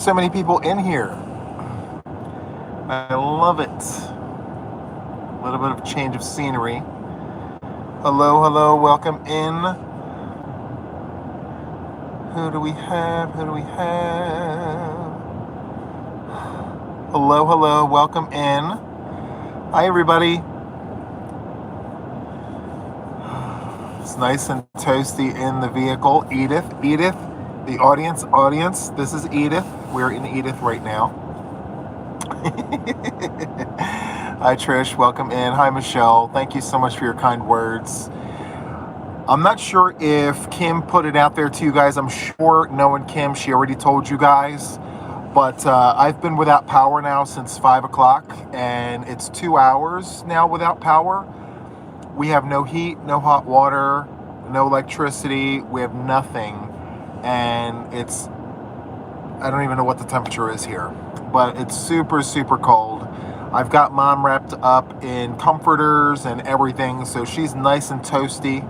So many people in here. I love it. A little bit of change of scenery. Hello, hello, welcome in. Who do we have? Who do we have? Hello, hello, welcome in. Hi, everybody. It's nice and toasty in the vehicle. Edith, the audience. This is Edith. We're in Edith right now. Hi, Trish. Welcome in. Hi, Michelle. Thank you so much for your kind words. I'm not sure if Kim put it out there to you guys. I'm sure knowing Kim, she already told you guys. But I've been without power now since 5 o'clock, and it's 2 hours now without power. We have no heat, no hot water, no electricity. We have nothing. And I don't even know what the temperature is here, but it's super, super cold. I've got Mom wrapped up in comforters and everything, so she's nice and toasty.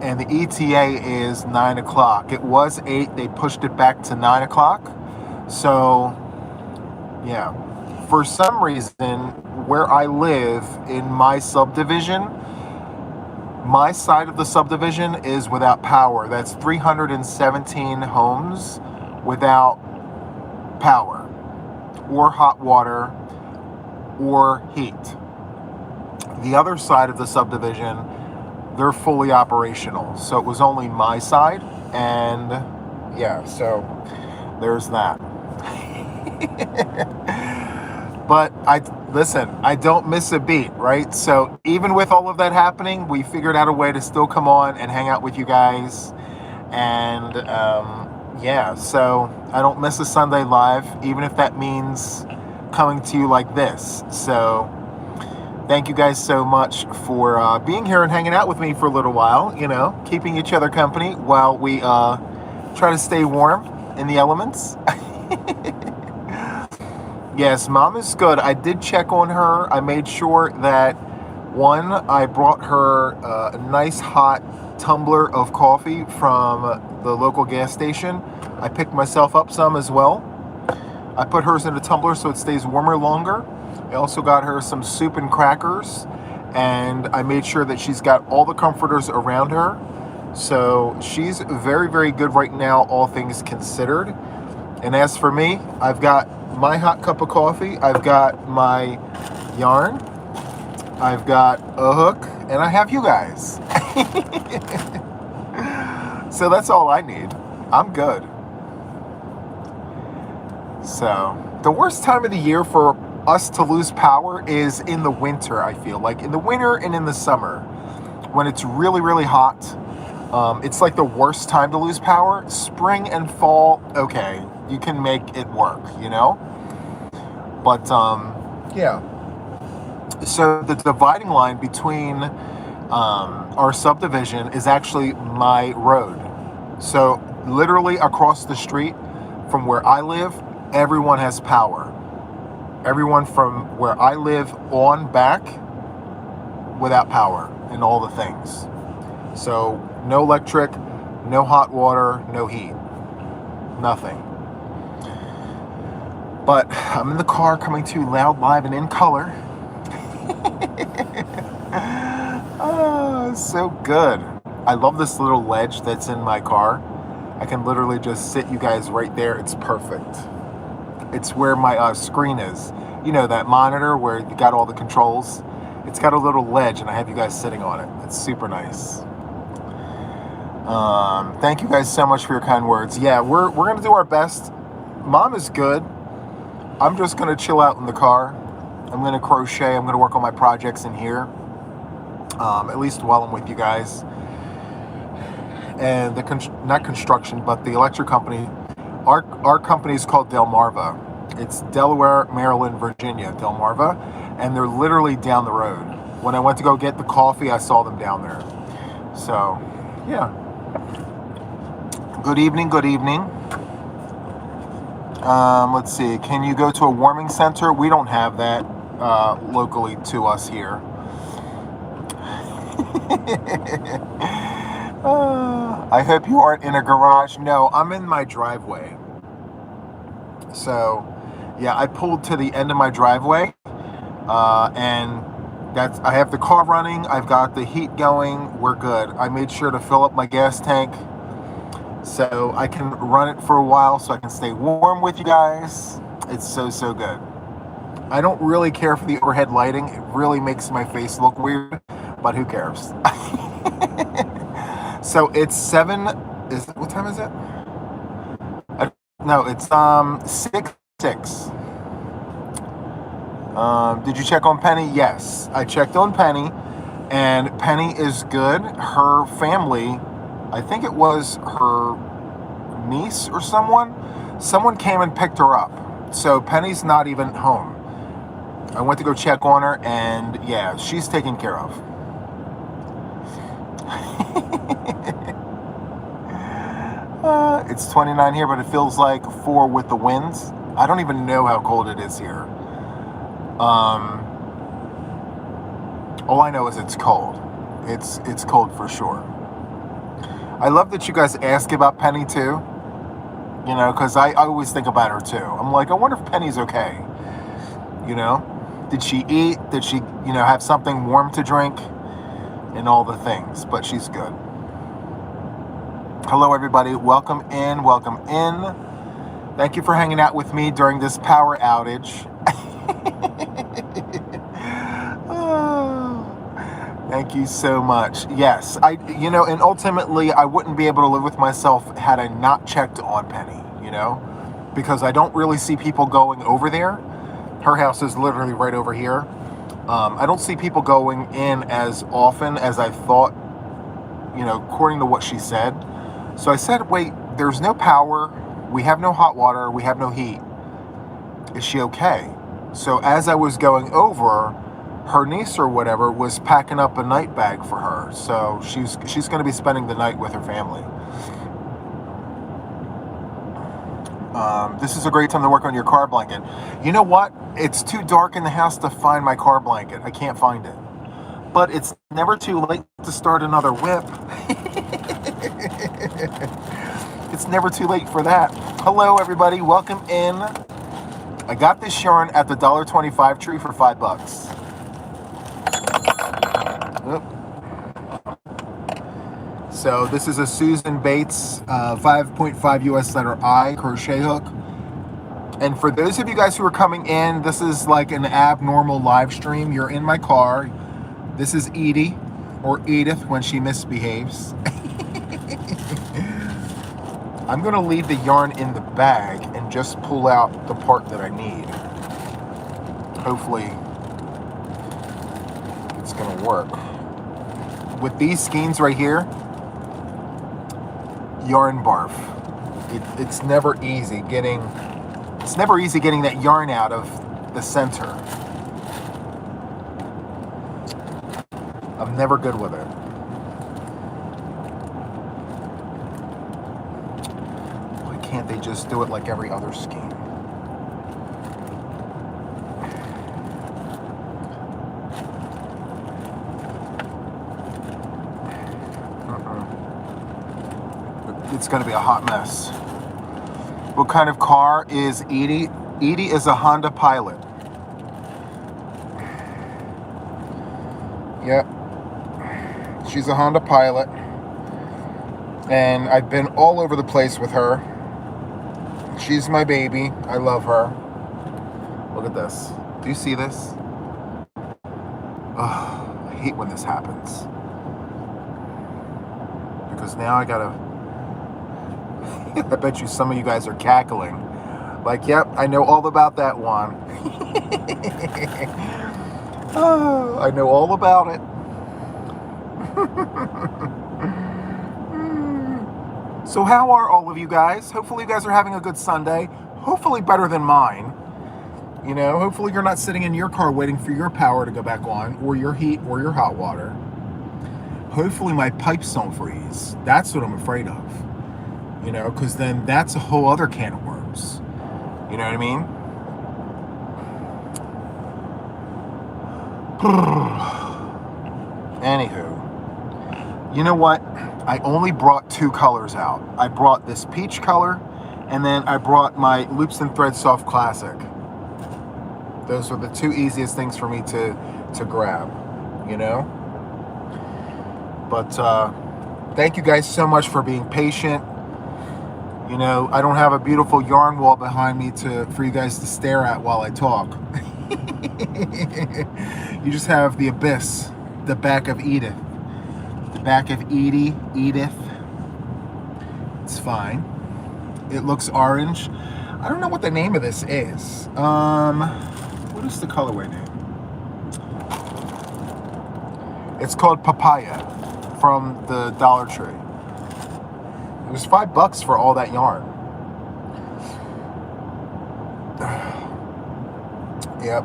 And the ETA is 9 o'clock. It was 8. They pushed it back to 9 o'clock. So, yeah. For some reason, where I live in my subdivision, my side of the subdivision is without power. That's 317 homes without power or hot water or heat. The other side of the subdivision, they're fully operational. So it was only my side, and yeah, so there's that. But I don't miss a beat, right? So even with all of that happening, we figured out a way to still come on and hang out with you guys. And yeah, so I don't miss a Sunday live, even if that means coming to you like this. So thank you guys so much for being here and hanging out with me for a little while, keeping each other company while we try to stay warm in the elements. Yes, Mom is good. I did check on her. I made sure that, I brought her a nice hot tumbler of coffee from the local gas station. I picked myself up some as well. I put hers in a tumbler so it stays warmer longer. I also got her some soup and crackers, and I made sure that she's got all the comforters around her. So she's very, very good right now, all things considered. And as for me, I've got my hot cup of coffee, I've got my yarn, I've got a hook, and I have you guys. So that's all I need. I'm good. So the worst time of the year for us to lose power is in the winter, I feel like. In the winter and in the summer, when it's really, really hot. It's like the worst time to lose power. Spring and fall, okay, you can make it work, But, yeah. So the dividing line between our subdivision is actually my road. So literally across the street from where I live, everyone has power. Everyone from where I live on back without power and all the things. So no electric, no hot water, no heat, nothing. But I'm in the car coming to you loud, live, and in color. Oh, so good. I love this little ledge that's in my car. I can literally just sit you guys right there. It's perfect. It's where my screen is. That monitor where you got all the controls. It's got a little ledge, and I have you guys sitting on it. It's super nice. Thank you guys so much for your kind words. Yeah, we're going to do our best. Mom is good. I'm just going to chill out in the car. I'm going to crochet. I'm going to work on my projects in here. At least while I'm with you guys. And not construction, but the electric company. Our company is called Delmarva. It's Delaware, Maryland, Virginia, Delmarva. And they're literally down the road. When I went to go get the coffee, I saw them down there. So, yeah. Good evening, good evening. Let's see. Can you go to a warming center? We don't have that locally to us here. I hope you aren't in a garage. No, I'm in my driveway. So, yeah, I pulled to the end of my driveway, and I have the car running. I've got the heat going. We're good. I made sure to fill up my gas tank so I can run it for a while so I can stay warm with you guys. It's so, so good. I don't really care for the overhead lighting. It really makes my face look weird, but who cares? So it's what time is it? No, it's 6:06. Did you check on Penny? Yes, I checked on Penny, and Penny is good. Her family, I think it was her niece or someone came and picked her up. So Penny's not even home. I went to go check on her, and yeah, she's taken care of. It's 29 here, but it feels like 4 with the winds. I don't even know how cold it is here. All I know is it's cold. It's cold for sure. I love that you guys ask about Penny too. You know, because I always think about her too. I'm like, I wonder if Penny's okay. You know, did she eat? Did she, have something warm to drink? And all the things, but she's good. Hello, everybody. Welcome in. Welcome in. Thank you for hanging out with me during this power outage. Thank you so much. Yes, and ultimately, I wouldn't be able to live with myself had I not checked on Penny, because I don't really see people going over there. Her house is literally right over here. I don't see people going in as often as I thought, according to what she said. So I said, wait, there's no power. We have no hot water. We have no heat. Is she okay? So as I was going over, her niece or whatever was packing up a night bag for her. So she's going to be spending the night with her family. This is a great time to work on your car blanket. You know what? It's too dark in the house to find my car blanket. I can't find it. But it's never too late to start another whip. It's never too late for that. Hello, everybody. Welcome in. I got this yarn at the $1.25 tree for $5. So this is a Susan Bates 5.5 US letter I crochet hook. And for those of you guys who are coming in, this is like an abnormal live stream. You're in my car. This is Edie, or Edith when she misbehaves. I'm going to leave the yarn in the bag and just pull out the part that I need. Hopefully it's going to work. With these skeins right here, yarn barf. It's never easy getting that yarn out of the center. I'm never good with it. Why can't they just do it like every other skein? It's going to be a hot mess. What kind of car is Edie? Edie is a Honda Pilot. Yep. She's a Honda Pilot. And I've been all over the place with her. She's my baby. I love her. Look at this. Do you see this? Oh, I hate when this happens. Because now I gotta... I bet you some of you guys are cackling. Like, yep, I know all about that, Juan. Oh, I know all about it. So how are all of you guys? Hopefully you guys are having a good Sunday. Hopefully better than mine. Hopefully you're not sitting in your car waiting for your power to go back on, or your heat, or your hot water. Hopefully my pipes don't freeze. That's what I'm afraid of. Because then that's a whole other can of worms. You know what I mean? Anywho, you know what? I only brought 2 colors out. I brought this peach color, And then I brought my Loops and Threads Soft Classic. Those are the two easiest things for me to grab, you know? But thank you guys so much for being patient. You know, I don't have a beautiful yarn wall behind me for you guys to stare at while I talk. You just have the abyss, the back of Edith. The back of Edith. It's fine. It looks orange. I don't know what the name of this is. What is the colorway name? It's called Papaya from the Dollar Tree. It was $5 for all that yarn. Yep.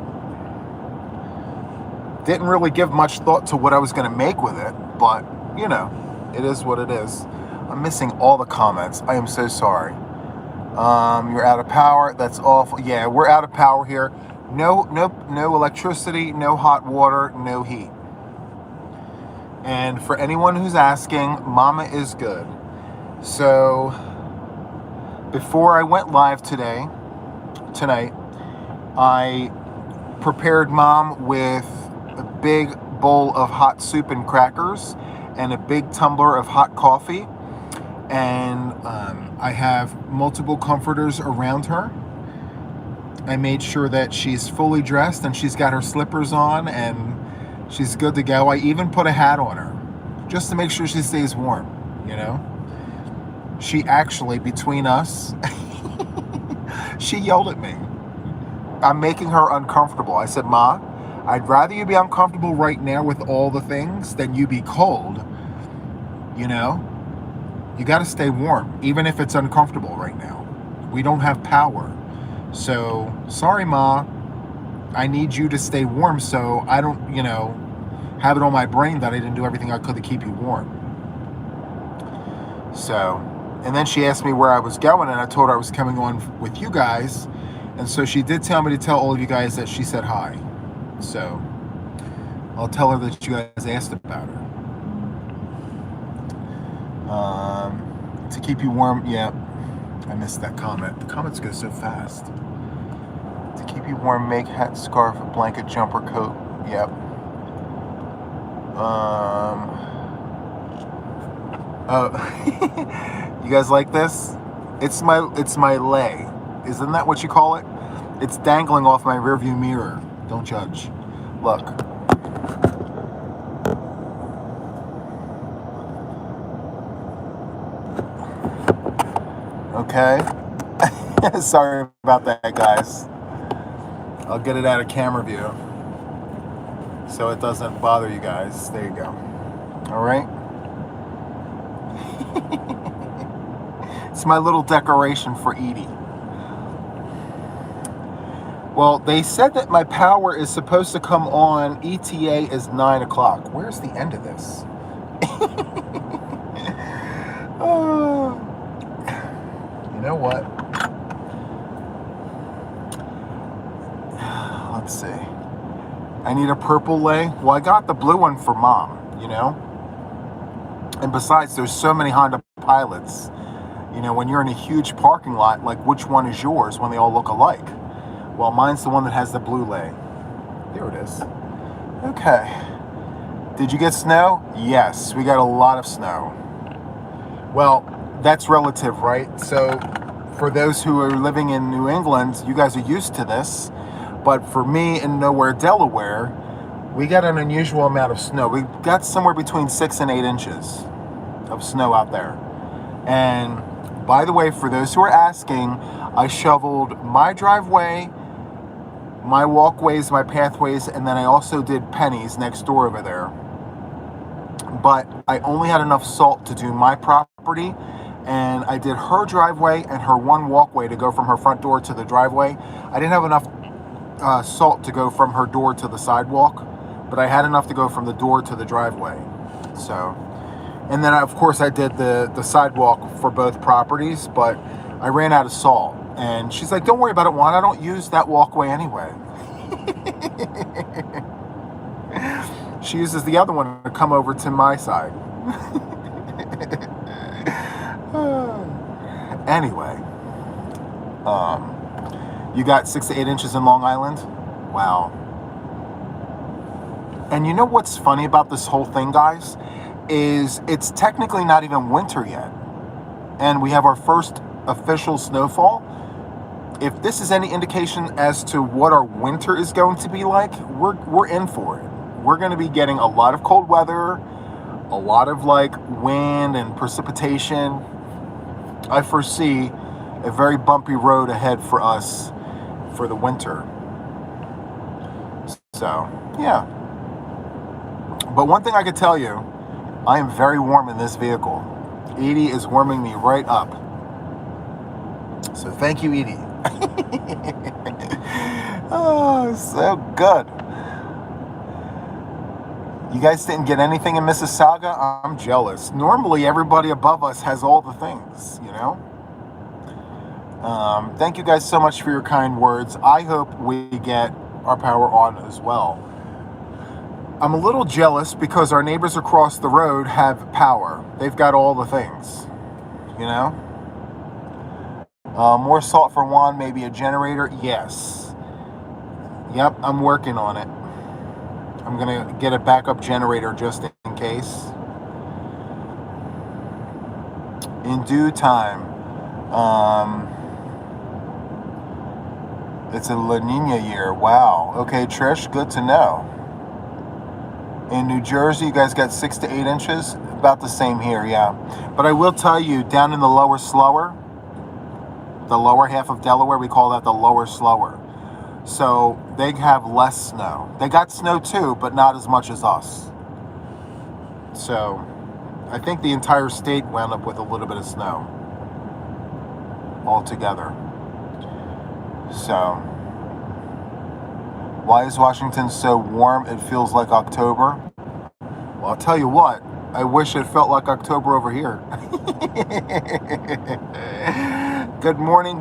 Didn't really give much thought to what I was going to make with it, but, you know, it is what it is. I'm missing all the comments. I am so sorry. You're out of power. That's awful. Yeah, we're out of power here. No electricity, no hot water, no heat. And for anyone who's asking, Mama is good. So, before I went live tonight, I prepared Mom with a big bowl of hot soup and crackers and a big tumbler of hot coffee. And I have multiple comforters around her. I made sure that she's fully dressed and she's got her slippers on and she's good to go. I even put a hat on her just to make sure she stays warm, you know? She actually, between us, she yelled at me. I'm making her uncomfortable. I said, Ma, I'd rather you be uncomfortable right now with all the things than you be cold, you know? You got to stay warm, even if it's uncomfortable right now. We don't have power. So, sorry, Ma. I need you to stay warm so I don't, you know, have it on my brain that I didn't do everything I could to keep you warm. So, and then she asked me where I was going, and I told her I was coming on with you guys. And so she did tell me to tell all of you guys that she said hi. So, I'll tell her that you guys asked about her. To keep you warm, yeah, I missed that comment. The comments go so fast. To keep you warm, make hat, scarf, blanket, jumper, coat. Yep. Oh, you guys like this? It's my lei. Isn't that what you call it? It's dangling off my rearview mirror. Don't judge. Look. Okay. Sorry about that, guys. I'll get it out of camera view so it doesn't bother you guys. There you go. All right. It's my little decoration for Edie. Well, they said that my power is supposed to come on. ETA is 9 o'clock. Where's the end of this? You know what? Let's see. I need a purple lei. Well, I got the blue one for Mom, you know? And besides, there's so many Honda Pilots. You know, when you're in a huge parking lot, like, which one is yours when they all look alike? Well, mine's the one that has the blue lei. There it is. Okay. Did you get snow? Yes, we got a lot of snow. Well, that's relative, right? So for those who are living in New England, you guys are used to this. But for me in nowhere, Delaware, we got an unusual amount of snow. We got somewhere between 6 and 8 inches of snow out there. And by the way, for those who are asking, I shoveled my driveway, my walkways, my pathways, and then I also did Penny's next door over there. But I only had enough salt to do my property, and I did her driveway and her one walkway to go from her front door to the driveway. I didn't have enough salt to go from her door to the sidewalk, but I had enough to go from the door to the driveway. So, and then of course I did the sidewalk for both properties, but I ran out of salt. And she's like, don't worry about it, Juan. I don't use that walkway anyway. She uses the other one to come over to my side. Anyway, You got 6 to 8 inches in Long Island? Wow. And you know what's funny about this whole thing, guys? Is it's technically not even winter yet. And we have our first official snowfall. If this is any indication as to what our winter is going to be like, we're in for it. We're going to be getting a lot of cold weather, a lot of like wind and precipitation. I foresee a very bumpy road ahead for us for the winter. So, yeah. But one thing I could tell you, I am very warm in this vehicle. Edie is warming me right up. So thank you, Edie. Oh, so good. You guys didn't get anything in Mississauga? I'm jealous. Normally, everybody above us has all the things, you know? Thank you guys so much for your kind words. I hope we get our power on as well. I'm a little jealous because our neighbors across the road have power. They've got all the things, you know? More salt for Juan, maybe a generator? Yes. Yep, I'm working on it. I'm going to get a backup generator just in case. In due time. It's a La Nina year. Wow. Okay, Trish, good to know. In New Jersey, you guys got 6 to 8 inches? About the same here, yeah. But I will tell you, down in the lower slower, the lower half of Delaware, we call that the lower slower. So they have less snow. They got snow too, but not as much as us. So I think the entire state wound up with a little bit of snow altogether. So why is Washington so warm? It feels like October. Well, I'll tell you what, I wish it felt like October over here. Good morning.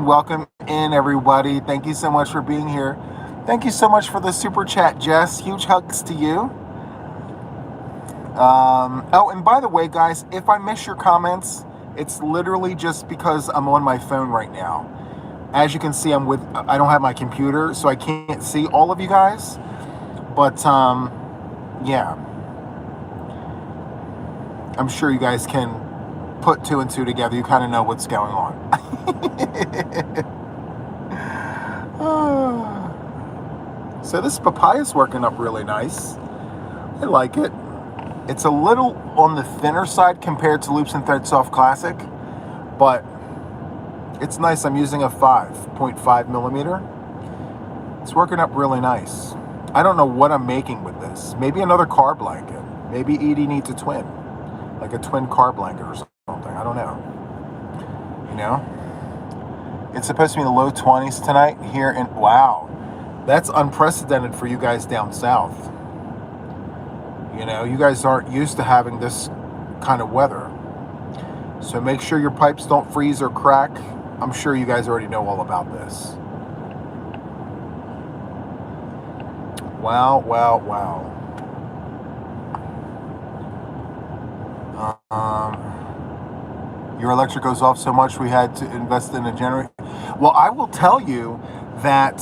Welcome in, everybody. Thank you so much for being here. Thank you so much for the super chat, Jess. Huge hugs to you. Oh, and by the way, guys, if I miss your comments, it's literally just because I'm on my phone right now. As you can see, I don't have my computer, so I can't see all of you guys. But, yeah. I'm sure you guys can put 2 and 2 together. You kind of know what's going on. So this papaya's working up really nice. I like it. It's a little on the thinner side compared to Loops and Thread Soft Classic, but it's nice. I'm using a 5.5 millimeter. It's working up really nice. I don't know what I'm making with this. Maybe another car blanket. Maybe Edie needs a twin, like a twin car blanket or something. I don't know. You know? It's supposed to be in the low 20s tonight here in... Wow. That's unprecedented for you guys down south. You know, you guys aren't used to having this kind of weather. So make sure your pipes don't freeze or crack. I'm sure you guys already know all about this. Wow. Your electric goes off so much we had to invest in a generator. Well, I will tell you that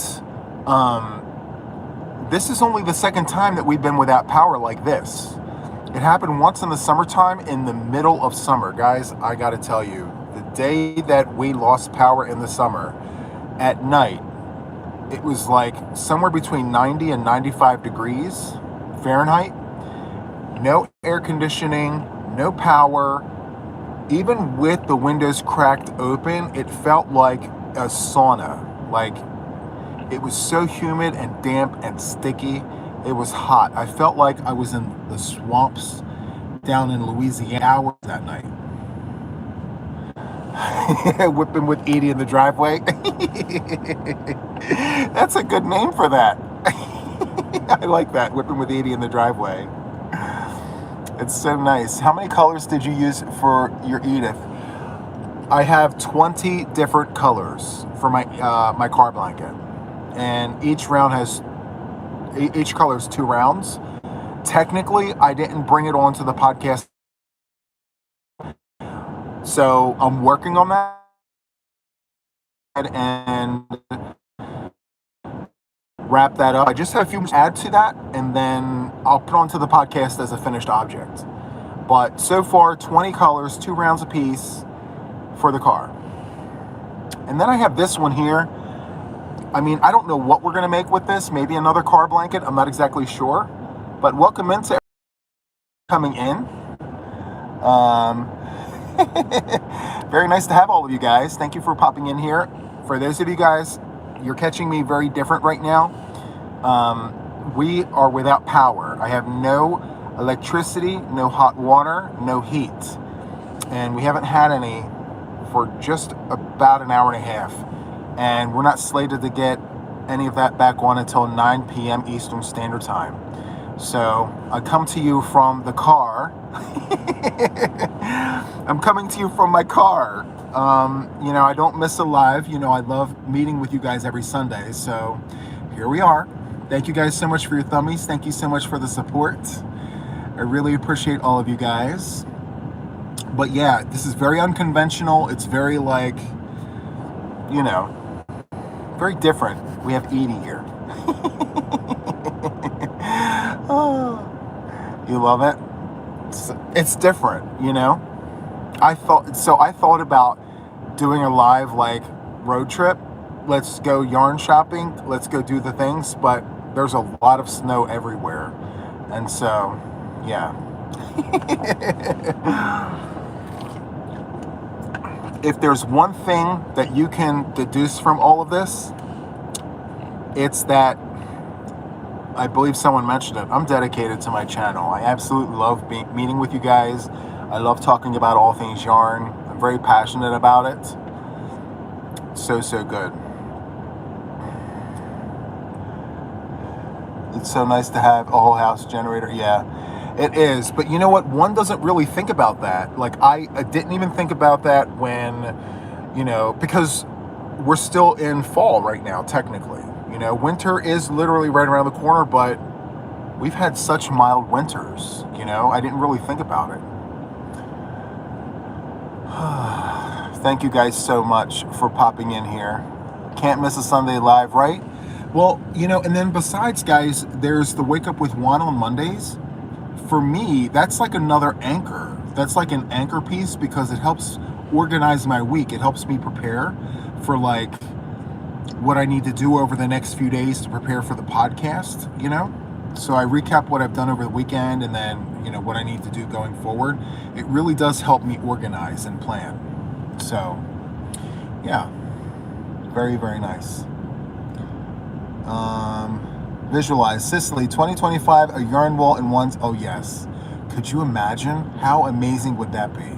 this is only the second time that we've been without power like this. It happened once in the summertime, in the middle of summer. Guys, I got to tell you, the day that we lost power in the summer, at night, it was like somewhere between 90 and 95 degrees Fahrenheit. No air conditioning, no power. Even with the windows cracked open, it felt like a sauna. Like, it was so humid and damp and sticky. It was hot. I felt like I was in the swamps down in Louisiana that night. Whipping with Edie in the driveway. That's a good name for that. I like that, whipping with Edie in the driveway. It's so nice. How many colors did you use for your Edith? I have 20 different colors for my my car blanket. And each color is 2 rounds. Technically, I didn't bring it onto the podcast, so I'm working on that. and wrap that up. I just have a few add to that, and then I'll put onto the podcast as a finished object. But so far, 20 colors, 2 rounds apiece for the car. And then I have this one here. I mean, I don't know what we're going to make with this. Maybe another car blanket. I'm not exactly sure. But welcome into coming in. Very nice to have all of you guys. Thank you for popping in here. For those of you guys, you're catching me very different right now. We are without power. I have no electricity, no hot water, no heat. And we haven't had any for just about an hour and a half. And we're not slated to get any of that back on until 9 p.m. Eastern Standard Time. So I come to you from the car. I'm coming to you from my car. I don't miss a live. I love meeting with you guys every Sunday. So here we are. Thank you guys so much for your thummies. Thank you so much for the support. I really appreciate all of you guys. But yeah, this is very unconventional. It's very very different. We have Edie here. Oh, you love it? It's different, I thought about doing a live road trip. Let's go yarn shopping. Let's go do the things. But there's a lot of snow everywhere. And so, yeah. If there's one thing that you can deduce from all of this, it's that, I believe someone mentioned it, I'm dedicated to my channel. I absolutely love meeting with you guys. I love talking about all things yarn. I'm very passionate about it. So good. It's so nice to have a whole house generator. Yeah, it is. But you know what? One doesn't really think about that. I didn't even think about that when, because we're still in fall right now, technically. Winter is literally right around the corner, but we've had such mild winters, I didn't really think about it. Thank you guys so much for popping in here. Can't miss a Sunday live, right? Well, and then besides, guys, there's the Wake Up with Juan on Mondays. For me, that's like another anchor. That's like an anchor piece because it helps organize my week. It helps me prepare for what I need to do over the next few days to prepare for the podcast, So I recap what I've done over the weekend and then, what I need to do going forward. It really does help me organize and plan. So, yeah, very, very nice. Visualize Sicily 2025, a yarn wall and ones. Oh yes. Could you imagine? How amazing would that be?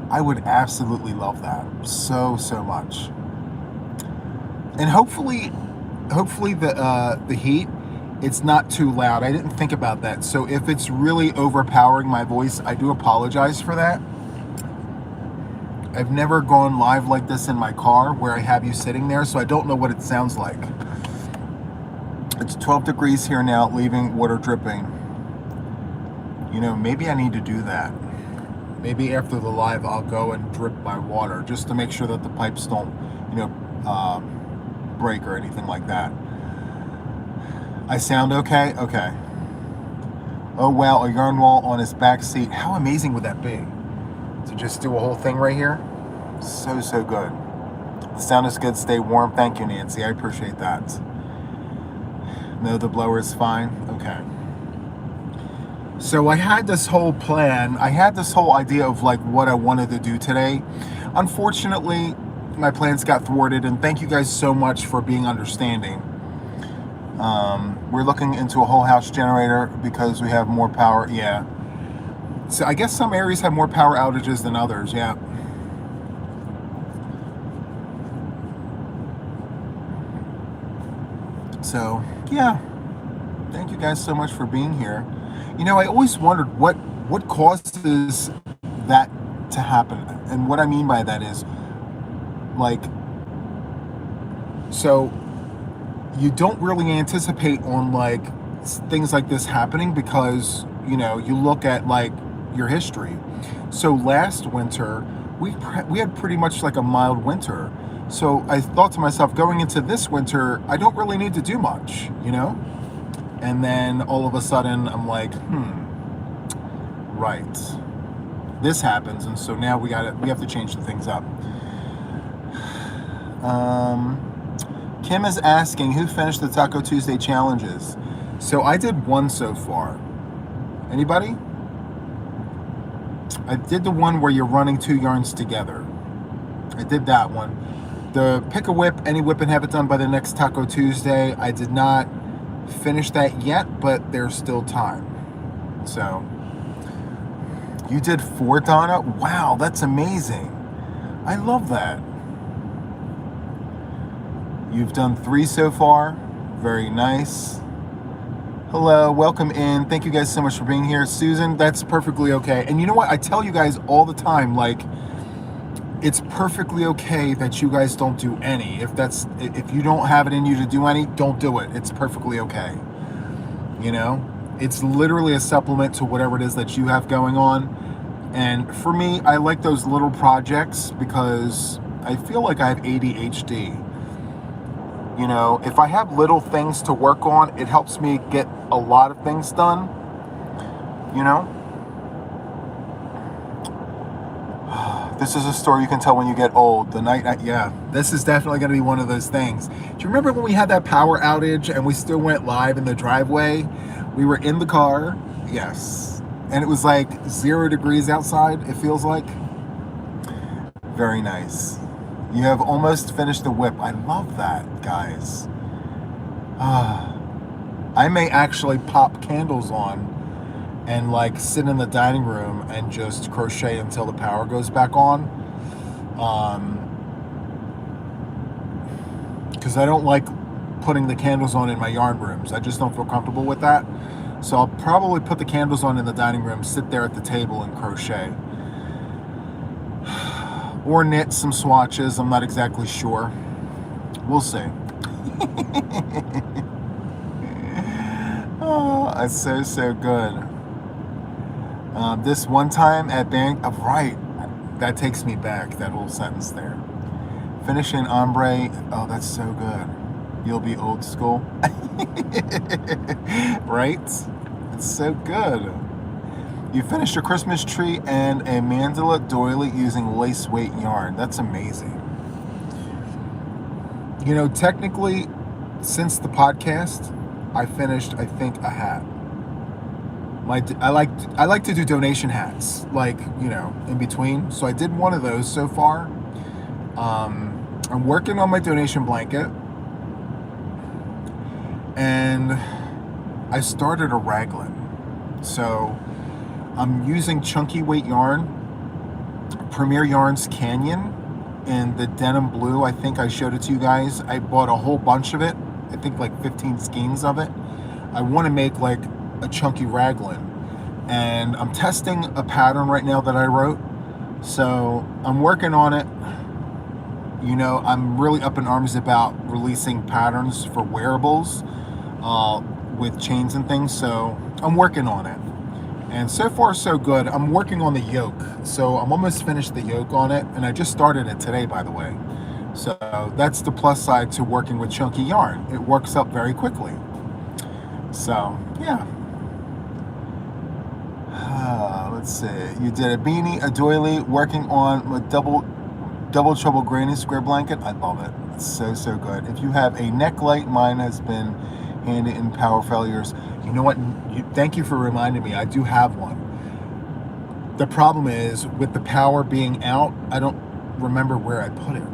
I would absolutely love that so much. And hopefully the heat, it's not too loud. I didn't think about that. So if it's really overpowering my voice, I do apologize for that. I've never gone live like this in my car where I have you sitting there, so I don't know what it sounds like. It's 12 degrees here now, leaving water dripping. Maybe I need to do that. Maybe after the live, I'll go and drip my water just to make sure that the pipes don't, break or anything like that. I sound okay? Okay. Oh wow, a yarn wall on his back seat. How amazing would that be? To just do a whole thing right here? So good. The sound is good, stay warm. Thank you, Nancy, I appreciate that. No, the blower is fine? Okay. So I had this whole plan. I had this whole idea of what I wanted to do today. Unfortunately, my plans got thwarted, and thank you guys so much for being understanding. We're looking into a whole house generator because we have more power. Yeah. So I guess some areas have more power outages than others. Yeah. So, yeah. Thank you guys so much for being here. I always wondered what causes that to happen. And what I mean by that is, so you don't really anticipate on things like this happening because, you look at your history. So last winter, we had pretty much a mild winter. So I thought to myself, going into this winter, I don't really need to do much, you know? And then all of a sudden, I'm like, right. This happens, and so now we have to change the things up. Kim is asking, who finished the Taco Tuesday challenges? So I did one so far. Anybody? I did the one where you're running 2 yarns together. I did that one. The pick a whip, any whip, and have it done by the next Taco Tuesday. I did not finish that yet, but there's still time. So you did 4, Donna? Wow, that's amazing. I love that. You've done 3 so far. Very nice. Hello, welcome in. Thank you guys so much for being here. Susan, that's perfectly okay. And you know what? I tell you guys all the time, like, it's perfectly okay that you guys don't do any. If you don't have it in you to do any, don't do it. It's perfectly okay. You know? It's literally a supplement to whatever it is that you have going on. And for me, I like those little projects because I feel like I have ADHD. You know, if I have little things to work on, it helps me get a lot of things done. You know? This is a story you can tell when you get old. Yeah, this is definitely going to be one of those things. Do you remember when we had that power outage and we still went live in the driveway? We were in the car. Yes. And it was like 0 degrees outside, it feels like. Very nice. You have almost finished the whip. I love that, guys. I may actually pop candles on and like sit in the dining room and just crochet until the power goes back on. Because I don't like putting the candles on in my yarn rooms. I just don't feel comfortable with that. So I'll probably put the candles on in the dining room, sit there at the table and crochet. Or knit some swatches. I'm not exactly sure. We'll see. Oh, it's so good. This one time at band, right, that takes me back, that whole sentence there. Finish in ombre. Oh, that's so good. You'll be old school. Right? It's so good. You finished a Christmas tree and a mandala doily using lace weight yarn. That's amazing. You know, technically, since the podcast, I finished, I think, a hat. I like to do donation hats, like, you know, in between. So I did one of those so far. I'm working on my donation blanket. And I started a raglan. So I'm using chunky weight yarn, Premier Yarns Canyon in the denim blue. I think I showed it to you guys. I bought a whole bunch of it. I think like 15 skeins of it. I want to make like a chunky raglan. And I'm testing a pattern right now that I wrote. So I'm working on it. You know, I'm really up in arms about releasing patterns for wearables with chains and things. So I'm working on it. And so far, so good. I'm working on the yoke. So I'm almost finished the yoke on it. And I just started it today, by the way. So that's the plus side to working with chunky yarn. It works up very quickly. So, yeah. Let's see. You did a beanie, a doily, working on a double trouble granny square blanket. I love it. It's so good. If you have a neck light, mine has been handy in power failures. You know what? Thank you for reminding me. I do have one. The problem is, with the power being out, I don't remember where I put it.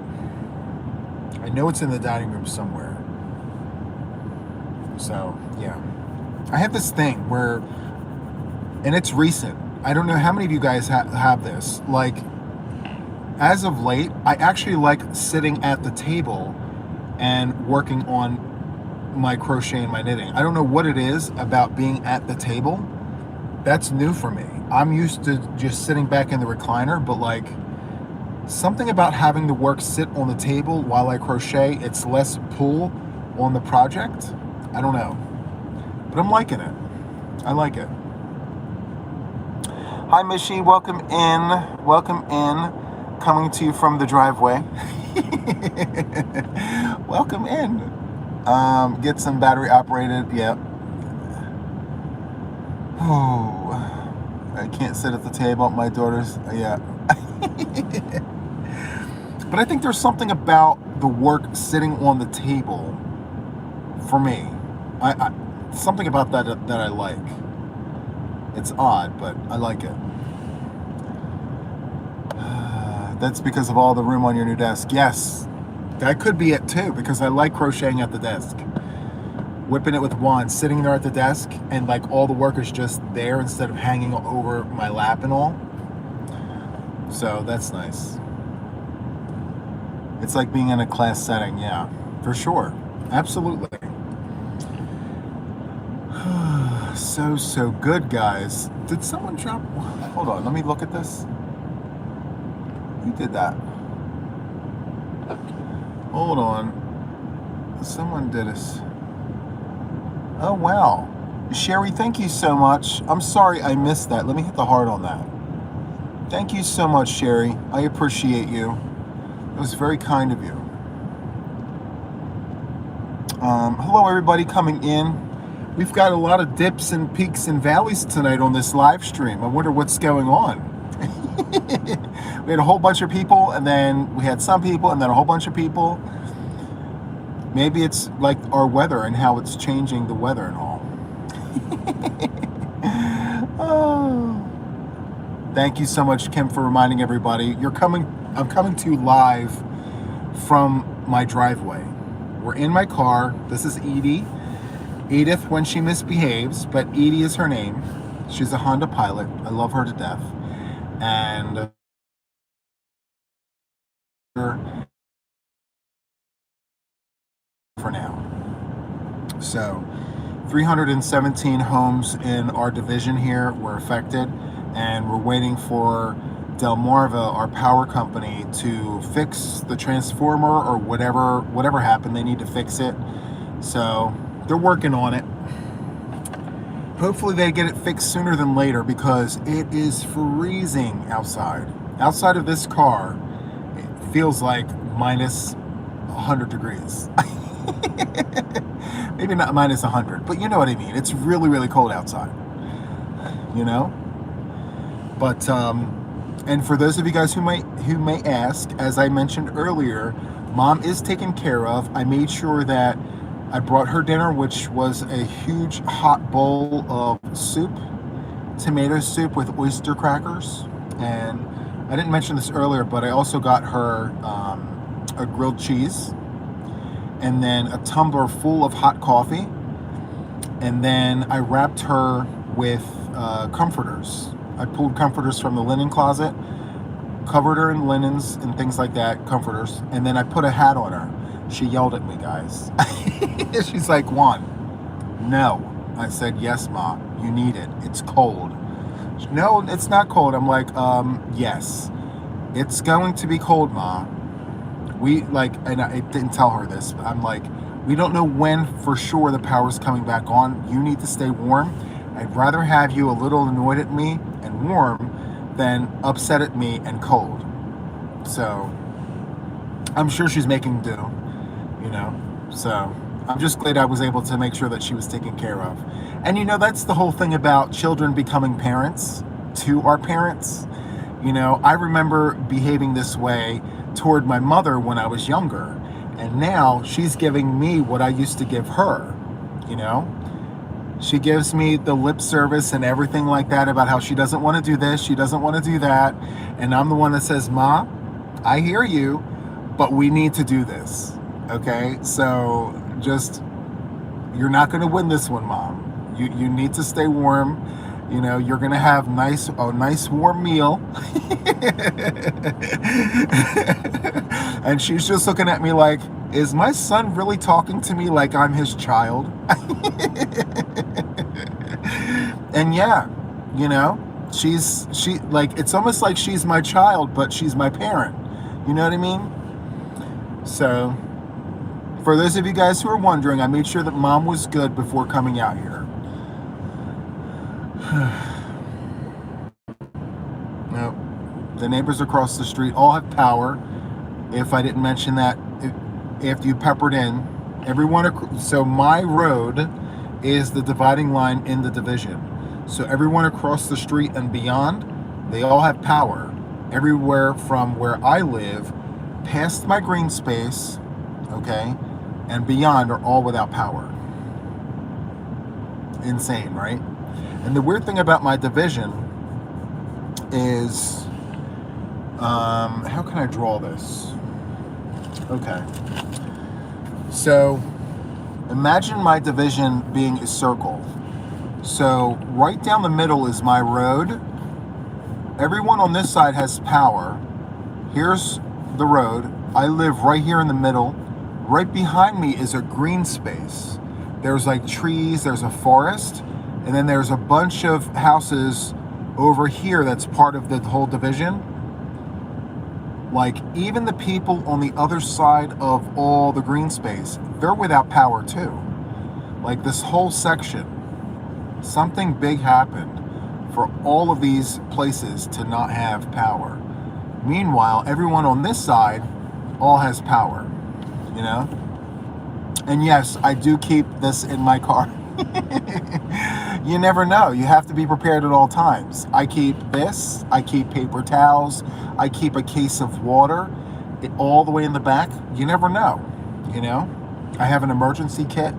I know it's in the dining room somewhere. So, yeah. I have this thing where, and it's recent. I don't know how many of you guys have this. Like, as of late, I actually like sitting at the table and working on my crochet and my knitting. I don't know what it is about being at the table. That's new for me. I'm used to just sitting back in the recliner, but like something about having the work sit on the table while I crochet, it's less pull on the project. I don't know, but I'm liking it. I like it. Hi, Mishi. Welcome in. Welcome in. Coming to you from the driveway. Welcome in. Get some battery operated. Yep. Oh, I can't sit at the table. My daughter's. Yeah. But I think there's something about the work sitting on the table for me. I something about that I like. It's odd, but I like it. That's because of all the room on your new desk. Yes, that could be it too, because I like crocheting at the desk. Whipping it with Juan, sitting there at the desk, and like all the work is just there instead of hanging over my lap and all. So that's nice. It's like being in a class setting, yeah, for sure. Absolutely. So good, guys. Did someone drop? Hold on, let me look at this. Who did that? Hold on. Someone did this. Oh, wow. Sherry, thank you so much. I'm sorry I missed that. Let me hit the heart on that. Thank you so much, Sherry. I appreciate you. It was very kind of you. Hello, everybody coming in. We've got a lot of dips and peaks and valleys tonight on this live stream. I wonder what's going on. We had a whole bunch of people, and then we had some people, and then a whole bunch of people. Maybe it's like our weather and how it's changing the weather and all. Oh. Thank you so much, Kim, for reminding everybody. I'm coming to you live from my driveway. We're in my car. This is Edie. Edith when she misbehaves, but Edie is her name. She's a Honda Pilot. I love her to death. And for now. So 317 homes in our division here were affected, and we're waiting for Delmarva, our power company, to fix the transformer or whatever happened. They need to fix it. So they're working on it. Hopefully they get it fixed sooner than later, because it is freezing outside. Outside of this car, it feels like minus 100 degrees. Maybe not minus 100, but you know what I mean. It's really, really cold outside, you know? But, and for those of you guys who may ask, as I mentioned earlier, Mom is taken care of. I made sure that I brought her dinner, which was a huge hot bowl of soup, tomato soup with oyster crackers. And I didn't mention this earlier, but I also got her a grilled cheese, and then a tumbler full of hot coffee. And then I wrapped her with comforters. I pulled comforters from the linen closet, covered her in linens and things like that, comforters. And then I put a hat on her. She yelled at me, guys. She's like, Juan, no. I said, yes, Ma, you need it. It's cold. No, it's not cold. I'm like, yes. It's going to be cold, Ma. And I didn't tell her this, but I'm like, we don't know when for sure the power's coming back on. You need to stay warm. I'd rather have you a little annoyed at me and warm than upset at me and cold. So I'm sure she's making do, you know. So I'm just glad I was able to make sure that she was taken care of. And you know, that's the whole thing about children becoming parents to our parents. You know, I remember behaving this way toward my mother when I was younger, and now she's giving me what I used to give her. You know, she gives me the lip service and everything like that about how she doesn't want to do this, she doesn't want to do that, and I'm the one that says, Ma, I hear you, but we need to do this. Okay, so just, you're not going to win this one, Mom. You need to stay warm. You know, you're going to have a nice warm meal. And she's just looking at me like, is my son really talking to me like I'm his child? And yeah, you know, she like, it's almost like she's my child, but she's my parent. You know what I mean? So for those of you guys who are wondering, I made sure that Mom was good before coming out here. No, the neighbors across the street all have power. if I didn't mention that, after you peppered in, everyone, so my road is the dividing line in the division. So everyone across the street and beyond, they all have power. Everywhere from where I live, past my green space, okay, and beyond are all without power. Insane, right? And the weird thing about my division is, how can I draw this? Okay. So imagine my division being a circle. So right down the middle is my road. Everyone on this side has power. Here's the road. I live right here in the middle. Right behind me is a green space. There's like trees, there's a forest, and then there's a bunch of houses over here that's part of the whole division. Like, even the people on the other side of all the green space, they're without power too. Like, this whole section, something big happened for all of these places to not have power. Meanwhile, everyone on this side all has power, you know? And yes, I do keep this in my car. You never know. You have to be prepared at all times. I keep this, I keep paper towels, I keep a case of water all the way in the back. You never know, you know? I have an emergency kit.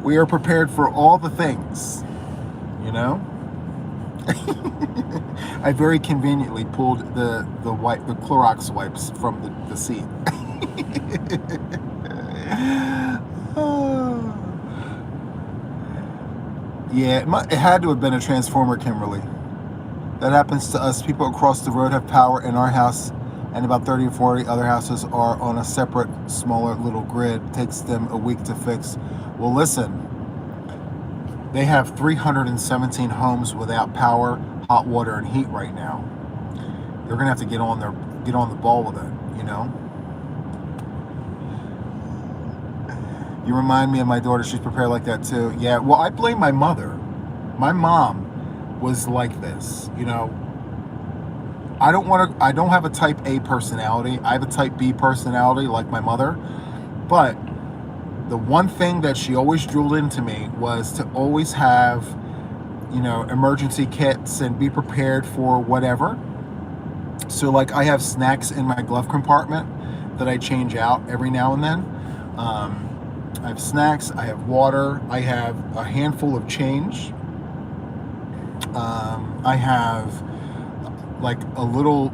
We are prepared for all the things, you know? I very conveniently pulled the Clorox wipes from the seat. Yeah, it had to have been a transformer, Kimberly. That happens to us. People across the road have power in our house, and about 30 or 40 other houses are on a separate, smaller little grid. It takes them a week to fix. Well, listen, they have 317 homes without power, hot water, and heat right now. They're gonna have to get on the ball with it, you know. You remind me of my daughter. She's prepared like that too. Yeah, well, I blame my mother. My mom was like this, you know. I don't have a type A personality. I have a type B personality like my mother. But the one thing that she always drilled into me was to always have, you know, emergency kits and be prepared for whatever. So like, I have snacks in my glove compartment that I change out every now and then. I have snacks, I have water, I have a handful of change. I have like a little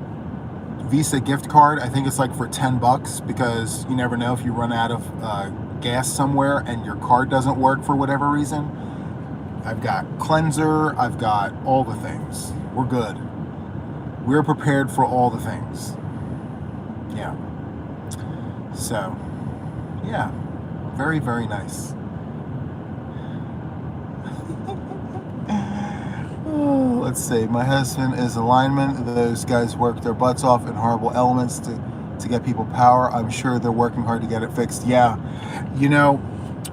Visa gift card. I think it's like for $10 because you never know if you run out of gas somewhere and your card doesn't work for whatever reason. I've got cleanser, I've got all the things. We're good. We're prepared for all the things. Yeah. So, yeah. Very, very nice. Oh, let's see. My husband is a lineman. Those guys work their butts off in horrible elements to get people power. I'm sure they're working hard to get it fixed. Yeah. You know,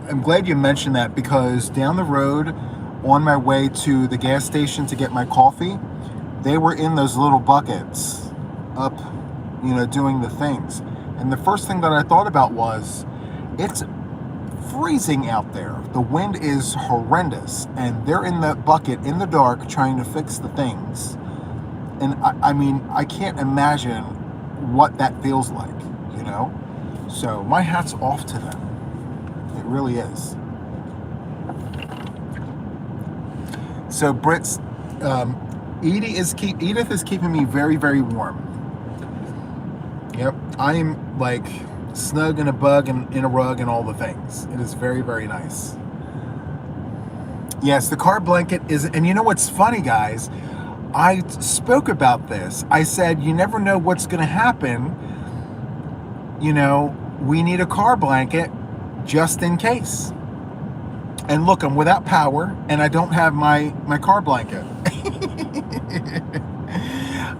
I'm glad you mentioned that because down the road on my way to the gas station to get my coffee, they were in those little buckets up, you know, doing the things. And the first thing that I thought about was, it's freezing out there. The wind is horrendous, and they're in the bucket in the dark trying to fix the things. And I mean, I can't imagine what that feels like, you know? So my hat's off to them. It really is. So Britt's, Edith is keeping me very, very warm. Yep, I'm like snug in a bug and in a rug and all the things. It is very, very nice. Yes, the car blanket is, and you know what's funny, guys? I spoke about this. I said, you never know what's going to happen. You know, we need a car blanket just in case. And look, I'm without power and I don't have my car blanket.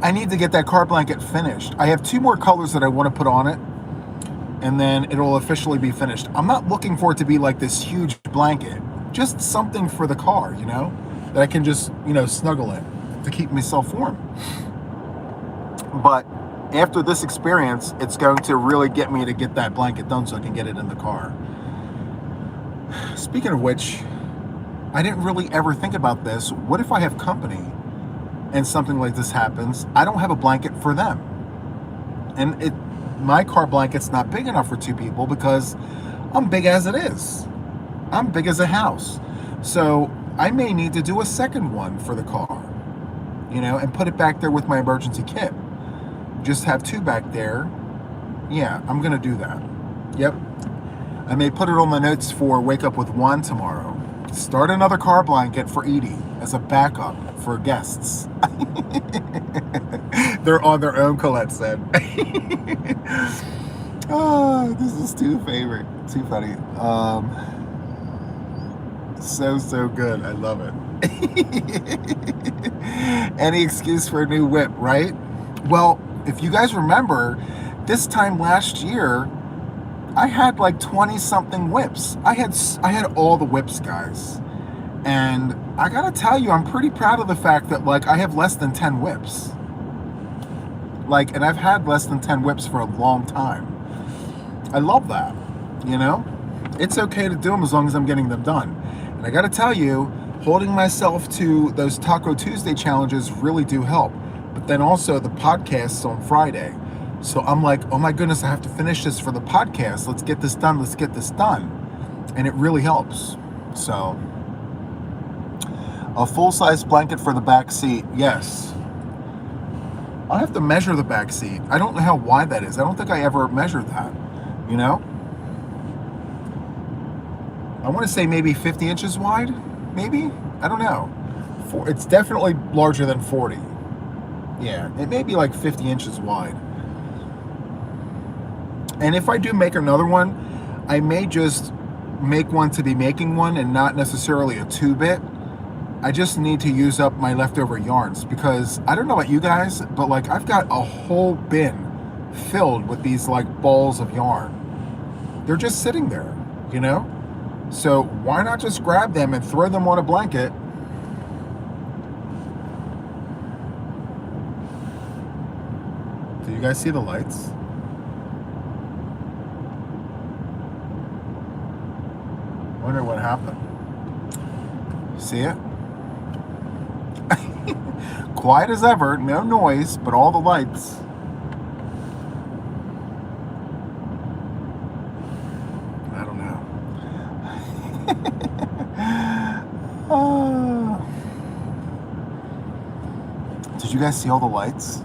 I need to get that car blanket finished. I have 2 more colors that I want to put on it, and then it'll officially be finished. I'm not looking for it to be like this huge blanket, just something for the car, you know, that I can just, you know, snuggle in to keep myself warm. But after this experience, it's going to really get me to get that blanket done so I can get it in the car. Speaking of which, I didn't really ever think about this. What if I have company and something like this happens? I don't have a blanket for them. And my car blanket's not big enough for 2 people because I'm big as it is. I'm big as a house. So I may need to do a second one for the car, and put it back there with my emergency kit. Just have 2 back there. Yeah, I'm going to do that. Yep. I may put it on the notes for Wake Up with Juan tomorrow. Start another car blanket for Edie as a backup for guests. They're on their own, Colette said. Oh, this is too funny. So good. I love it. Any excuse for a new whip, right? Well, if you guys remember, this time last year, I had like 20 something whips. I had all the whips, guys. And I gotta tell you, I'm pretty proud of the fact that I have less than 10 whips. And I've had less than 10 whips for a long time. I love that, It's okay to do them as long as I'm getting them done. And I gotta tell you, holding myself to those Taco Tuesday challenges really do help. But then also the podcasts on Friday. So I'm like, oh my goodness, I have to finish this for the podcast. Let's get this done. And it really helps. So, a full-size blanket for the back seat. Yes. I'll have to measure the back seat. I don't know how wide that is. I don't think I ever measured that, I want to say maybe 50 inches wide, maybe? I don't know. It's definitely larger than 40. Yeah, it may be like 50 inches wide. And if I do make another one, I may just make one to be making one and not necessarily a 2-bit. I just need to use up my leftover yarns because I don't know about you guys, but I've got a whole bin filled with these balls of yarn. They're just sitting there, So why not just grab them and throw them on a blanket? Do you guys see the lights? Wonder what happened. See it? Quiet as ever, no noise, but all the lights. I don't know. Did you guys see all the lights?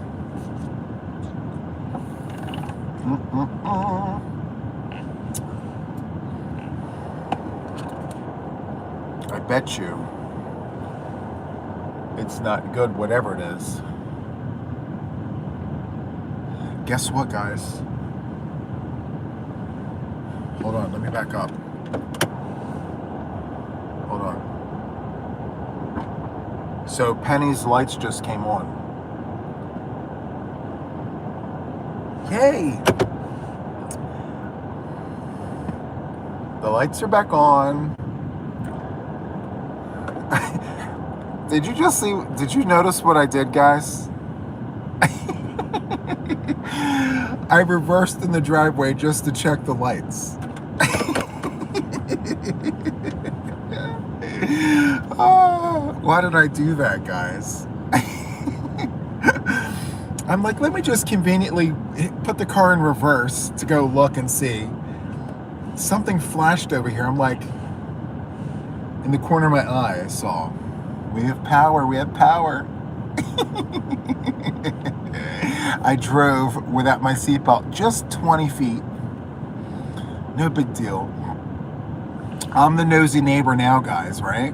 I bet you it's not good, whatever it is. Guess what, guys? Hold on, let me back up. Hold on. So Penny's lights just came on. Yay! The lights are back on. Did you notice what I did, guys? I reversed in the driveway just to check the lights. Why did I do that, guys? I'm like, let me just conveniently put the car in reverse to go look and see. Something flashed over here. I'm like, in the corner of my eye, I saw. We have power. I drove without my seatbelt just 20 feet. No big deal. I'm the nosy neighbor now, guys, right?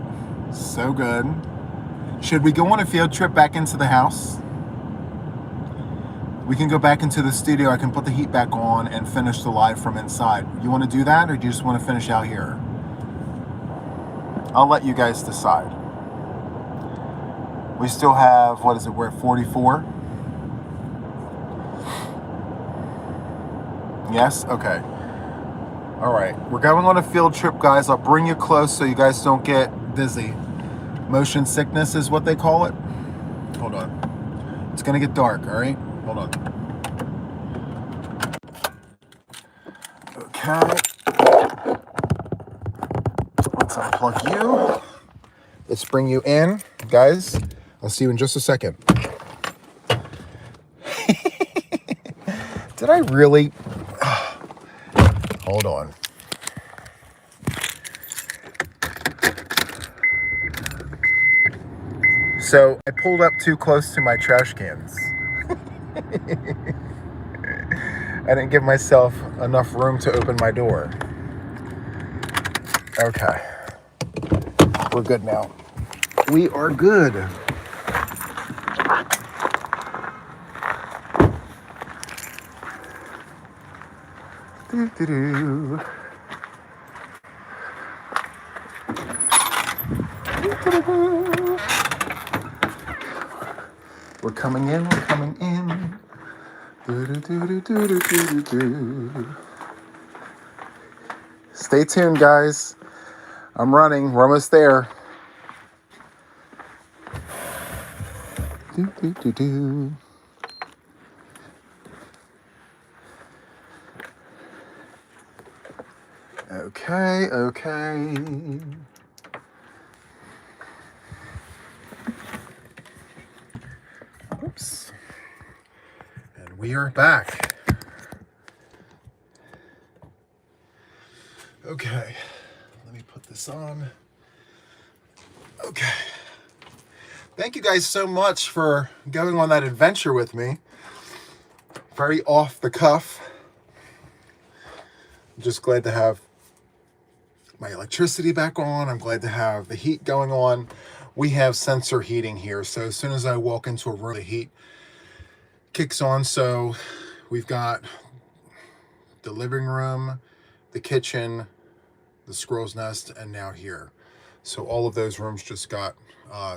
So good. Should we go on a field trip back into the house? We can go back into the studio. I can put the heat back on and finish the live from inside. You want to do that, or do you just want to finish out here? I'll let you guys decide. We still have, we're at 44? Yes? Okay. All right. We're going on a field trip, guys. I'll bring you close so you guys don't get dizzy. Motion sickness is what they call it. Hold on. It's going to get dark, all right? Hold on. Okay. Let's unplug you. Let's bring you in. Guys, I'll see you in just a second. Did I really? Hold on. So I pulled up too close to my trash cans. I didn't give myself enough room to open my door. Okay. We're good now. We are good. Doo-doo-doo. Doo-doo-doo. We're coming in, we're coming in. Doo-doo-doo-doo-doo-doo-doo. Stay tuned, guys. I'm running. We're almost there. Doo-doo-doo-doo. Okay, okay. Oops. And we are back. Okay. Let me put this on. Okay. Thank you guys so much for going on that adventure with me. Very off the cuff. I'm just glad to have my electricity back on. I'm glad to have the heat going on. We have sensor heating here, so as soon as I walk into a room, the heat kicks on. So we've got the living room, the kitchen, the squirrel's nest, and now here. So all of those rooms just got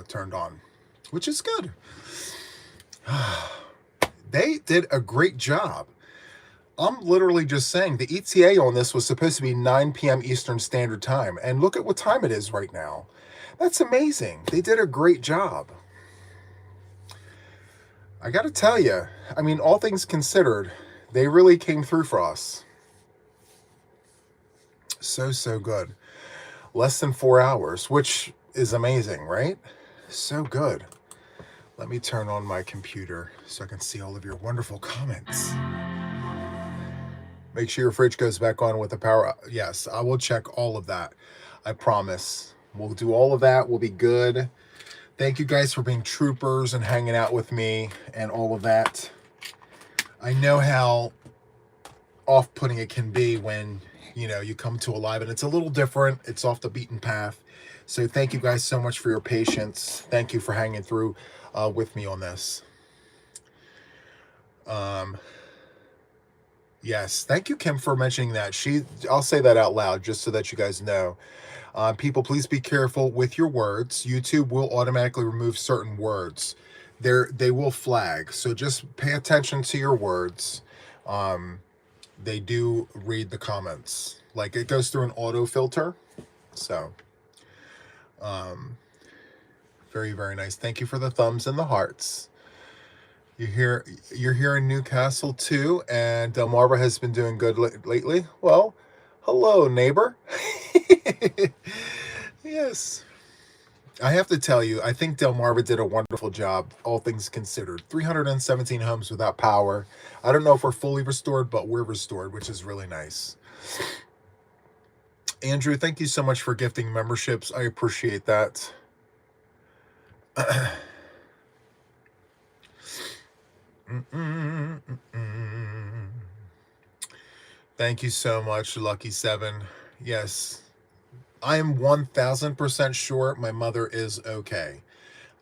turned on, which is good. They did a great job. I'm literally just saying the ETA on this was supposed to be 9 p.m. Eastern Standard Time. And look at what time it is right now. That's amazing. They did a great job. I got to tell you, I mean, all things considered, they really came through for us. So good. Less than 4 hours, which is amazing, right? So good. Let me turn on my computer so I can see all of your wonderful comments. Make sure your fridge goes back on with the power. Yes, I will check all of that. I promise. We'll do all of that. We'll be good. Thank you guys for being troopers and hanging out with me and all of that. I know how off-putting it can be when, you know, you come to a live and it's a little different. It's off the beaten path. So thank you guys so much for your patience. Thank you for hanging through with me on this. Yes, thank you, Kim, for mentioning that. I'll say that out loud just so that you guys know. People, please be careful with your words. YouTube will automatically remove certain words. They will flag, so just pay attention to your words. They do read the comments. Like, it goes through an auto filter. So, very, very nice. Thank you for the thumbs and the hearts. You're here in Newcastle too, and Delmarva has been doing good lately. Well, hello, neighbor. Yes. I have to tell you, I think Delmarva did a wonderful job, all things considered. 317 homes without power. I don't know if we're fully restored, but we're restored, which is really nice. Andrew, thank you so much for gifting memberships. I appreciate that. Thank you so much, Lucky 7. Yes, I am 1000% sure my mother is okay.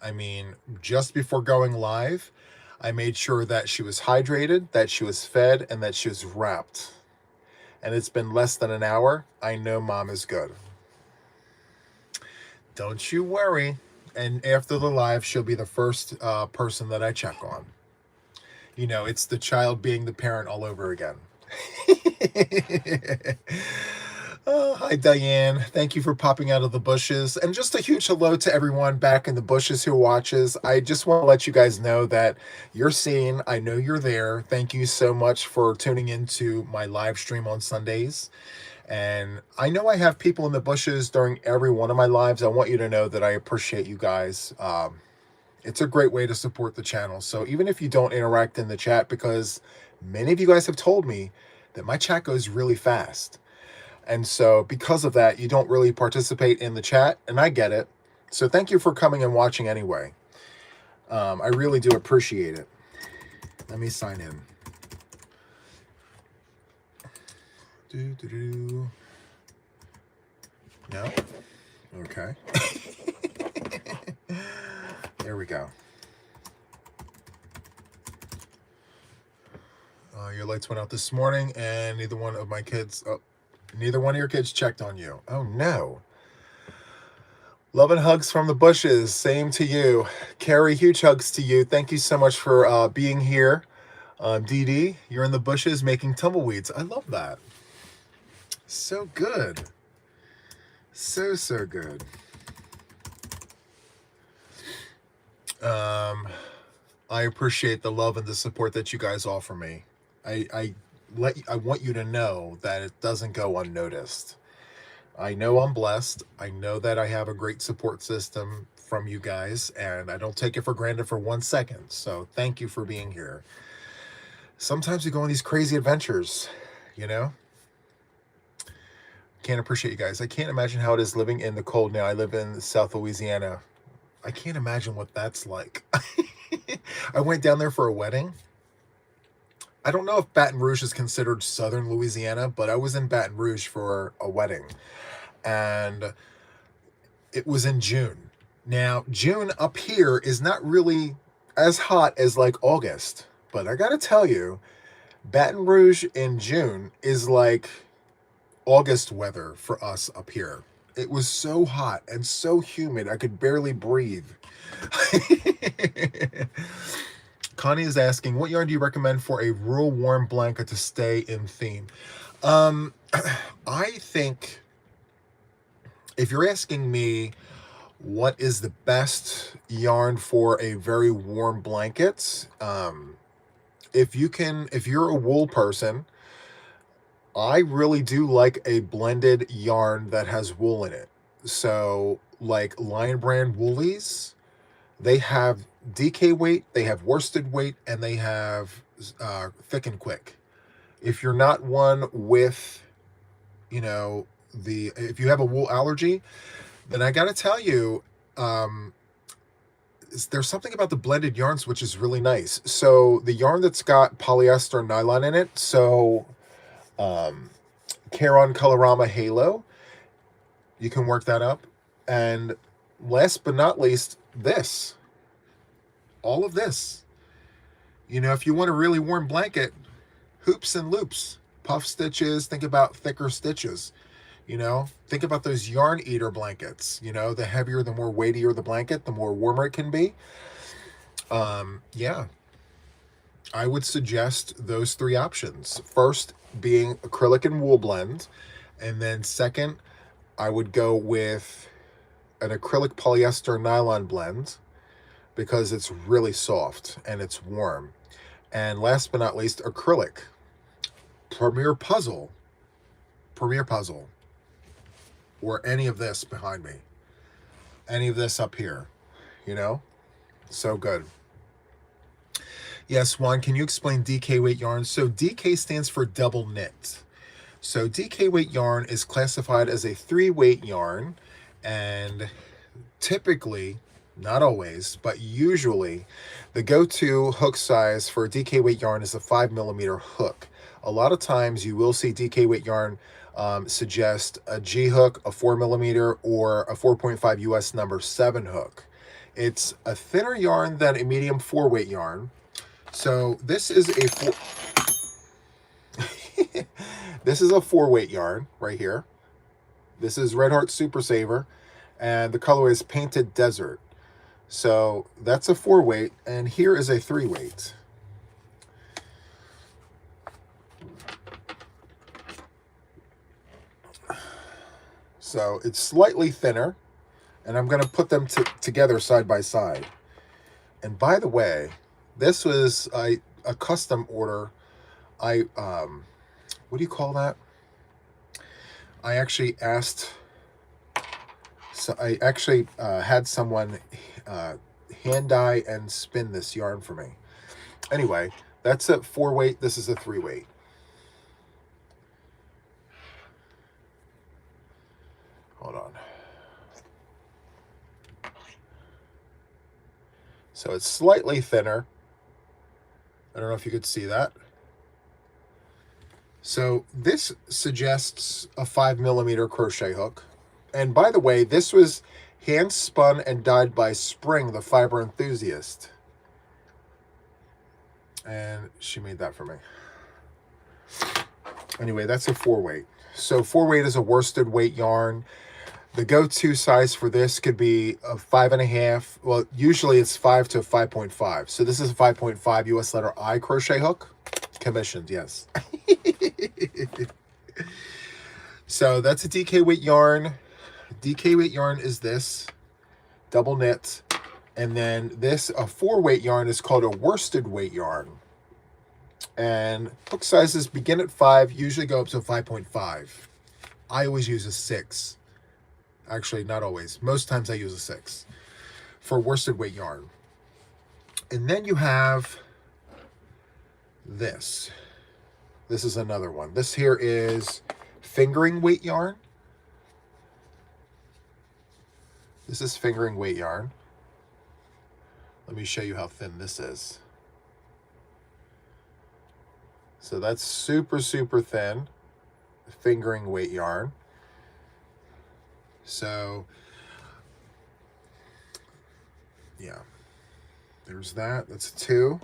I mean, just before going live, I made sure that she was hydrated, that she was fed, and that she was wrapped. And it's been less than an hour. I know Mom is good. Don't you worry. And after the live, she'll be the first person that I check on. You know, it's the child being the parent all over again. Hi, Hi, Diane. Thank you for popping out of the bushes. And just a huge hello to everyone back in the bushes who watches. I just want to let you guys know that you're seen. I know you're there. Thank you so much for tuning into my live stream on Sundays. And I know I have people in the bushes during every one of my lives. I want you to know that I appreciate you guys. It's a great way to support the channel. So even if you don't interact in the chat, because many of you guys have told me that my chat goes really fast. And so because of that, you don't really participate in the chat, and I get it. So thank you for coming and watching anyway. I really do appreciate it. Let me sign in. No? Okay. There we go. Your lights went out this morning, and neither one of your kids checked on you. Oh, no. Love and hugs from the bushes. Same to you. Carrie, huge hugs to you. Thank you so much for being here. Dee Dee, you're in the bushes making tumbleweeds. I love that. So good. So good. I appreciate the love and the support that you guys offer me. I want you to know that it doesn't go unnoticed. I know I'm blessed. I know that I have a great support system from you guys, and I don't take it for granted for 1 second. So thank you for being here. Sometimes we go on these crazy adventures, you know? Can't appreciate you guys. I can't imagine how it is living in the cold now. I live in South Louisiana. I can't imagine what that's like. I went down there for a wedding. I don't know if Baton Rouge is considered southern Louisiana, but I was in Baton Rouge for a wedding. And it was in June. Now, June up here is not really as hot as like August. But I gotta tell you, Baton Rouge in June is like August weather for us up here. It was so hot and so humid, I could barely breathe. Connie is asking, what yarn do you recommend for a real warm blanket to stay in theme? I think if you're asking me what is the best yarn for a very warm blanket, if you're a wool person, I really do like a blended yarn that has wool in it. So like Lion Brand woolies, they have DK weight, they have worsted weight, and they have thick and quick. If you're not one with, if you have a wool allergy, then I gotta tell you, there's something about the blended yarns which is really nice. So the yarn that's got polyester and nylon in it, so Caron Colorama Halo, you can work that up. And last but not least, this. All of this. If you want a really warm blanket, hoops and loops, puff stitches, think about thicker stitches. Think about those yarn eater blankets. The heavier, the more weightier the blanket, the more warmer it can be. Yeah. I would suggest those 3 options. First being acrylic and wool blend. And then second, I would go with an acrylic polyester nylon blend because it's really soft and it's warm. And last but not least, acrylic. Premier Puzzle. Or any of this behind me. Any of this up here. So good. Yes, Juan, can you explain DK weight yarn? So DK stands for double knit. So DK weight yarn is classified as a 3-weight yarn, and typically, not always, but usually, the go-to hook size for DK weight yarn is a 5mm hook. A lot of times you will see DK weight yarn suggest a G hook, a 4mm, or a 4.5 US number 7 hook. It's a thinner yarn than a medium 4-weight yarn. So this is a this is a 4-weight yarn right here. This is Red Heart Super Saver, and the color is Painted Desert. So that's a 4-weight, and here is a 3-weight. So it's slightly thinner, and I'm going to put them together side by side. And by the way, this was a custom order. What do you call that? I actually asked, so I actually had someone hand dye and spin this yarn for me. Anyway, that's a 4-weight. This is a 3-weight. Hold on. So it's slightly thinner. I don't know if you could see that. So this suggests a 5mm crochet hook. And by the way, this was hand spun and dyed by Spring, the fiber enthusiast. And she made that for me. Anyway, that's a 4-weight. So 4-weight is a worsted weight yarn. The go-to size for this could be a 5.5. Well, usually it's 5 to 5.5. So this is a 5.5 US letter I crochet hook. Commissioned, yes. So that's a DK weight yarn. DK weight yarn is this, double knit. And then this, a 4-weight yarn, is called a worsted weight yarn. And hook sizes begin at 5, usually go up to 5.5. I always use a 6. Actually, not always. Most times I use a 6 for worsted weight yarn. And then you have this. This is another one. This here is fingering weight yarn. This is fingering weight yarn. Let me show you how thin this is. So that's super, super thin fingering weight yarn. So, yeah, there's that. That's a 2.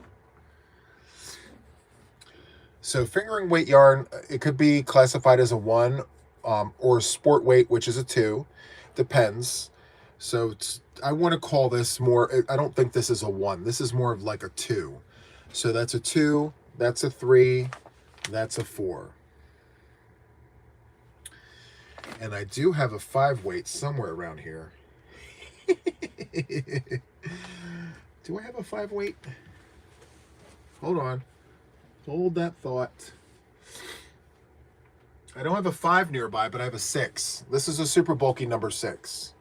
So fingering weight yarn, it could be classified as a 1 or sport weight, which is a 2. Depends. So I want to call this more, I don't think this is a 1. This is more of like a 2. So that's a 2, that's a 3, that's a 4. And I do have a 5-weight somewhere around here. Do I have a 5-weight? Hold on. Hold that thought. I don't have a 5 nearby, but I have a 6. This is a super bulky number 6.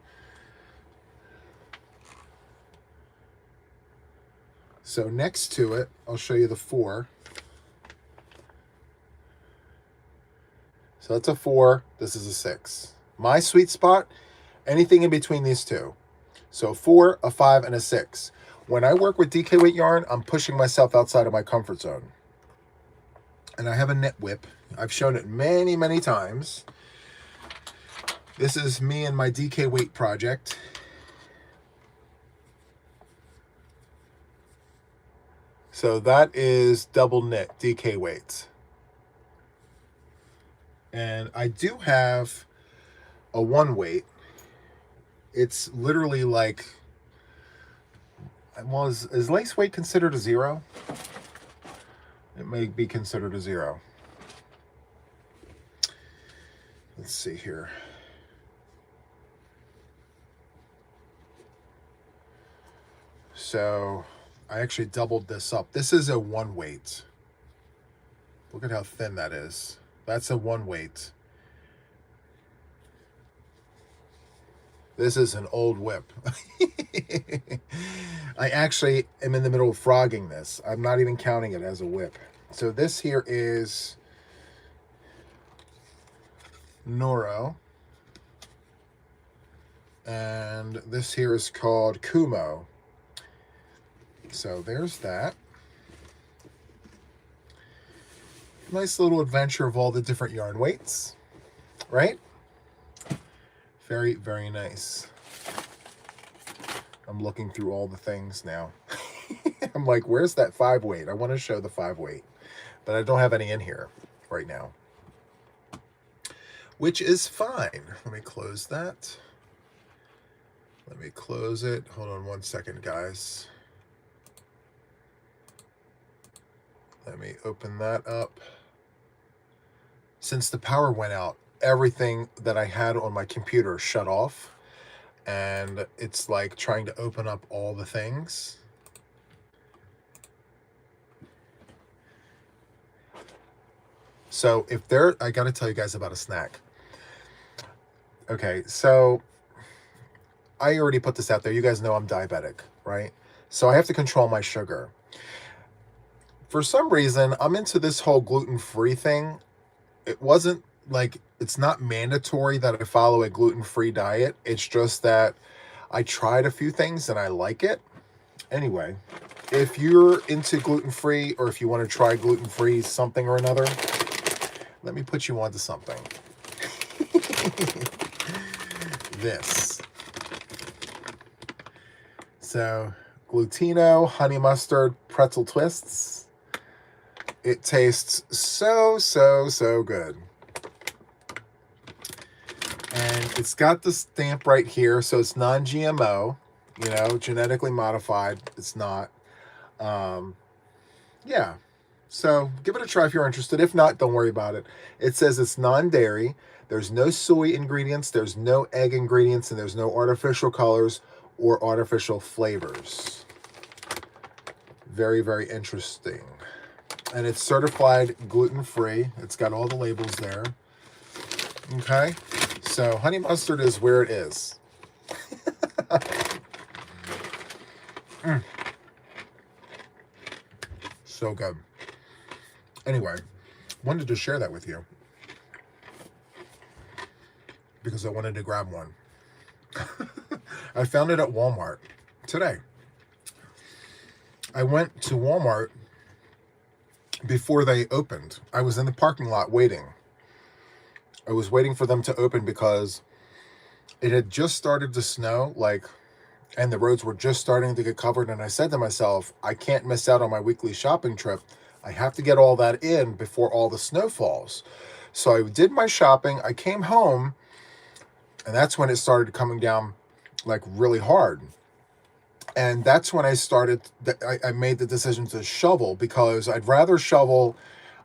So next to it, I'll show you the 4. So that's a 4. This is a 6. My sweet spot, anything in between these two. So a 4, a 5, and a 6. When I work with DK weight yarn, I'm pushing myself outside of my comfort zone. And I have a knit whip. I've shown it many, many times. This is me and my DK weight project. So that is double knit DK weights. And I do have a 1-weight. It's literally like, well, is lace weight considered a 0? It may be considered a 0. Let's see here. So I actually doubled this up. This is a 1-weight. Look at how thin that is. That's a 1-weight. This is an old whip. I actually am in the middle of frogging this. I'm not even counting it as a whip. So this here is Noro. And this here is called Kumo. So there's that. Nice little adventure of all the different yarn weights, right? Very, very nice. I'm looking through all the things now. I'm like, where's that 5-weight? I want to show the 5-weight, but I don't have any in here right now, which is fine. Let me close that. Let me close it. Hold on one second, guys. Let me open that up. Since the power went out, everything that I had on my computer shut off, and it's like trying to open up all the things. So if there, I got to tell you guys about a snack. Okay, so I already put this out there. You guys know I'm diabetic, right? So I have to control my sugar. For some reason, I'm into this whole gluten-free thing. It wasn't like, it's not mandatory that I follow a gluten-free diet. It's just that I tried a few things and I like it. Anyway, if you're into gluten-free, or if you want to try gluten-free something or another, let me put you onto something. This. So, Glutino Honey Mustard Pretzel Twists. It tastes so, so, so good. And it's got the stamp right here, so it's non-GMO, you know, genetically modified. It's not. Yeah. So give it a try if you're interested. If not, don't worry about it. It says it's non-dairy. There's no soy ingredients. There's no egg ingredients. And there's no artificial colors or artificial flavors. Very, very interesting. And it's certified gluten-free. It's got all the labels there. Okay. So honey mustard is where it is. So good. Anyway, wanted to share that with you because I wanted to grab one. I found it at Walmart today. I went to Walmart before they opened. I was in the parking lot waiting. I was waiting for them to open because it had just started to snow, and the roads were just starting to get covered. And I said to myself, I can't miss out on my weekly shopping trip. I have to get all that in before all the snow falls. So I did my shopping. I came home, and that's when it started coming down like really hard. And that's when I made the decision to shovel, because I'd rather shovel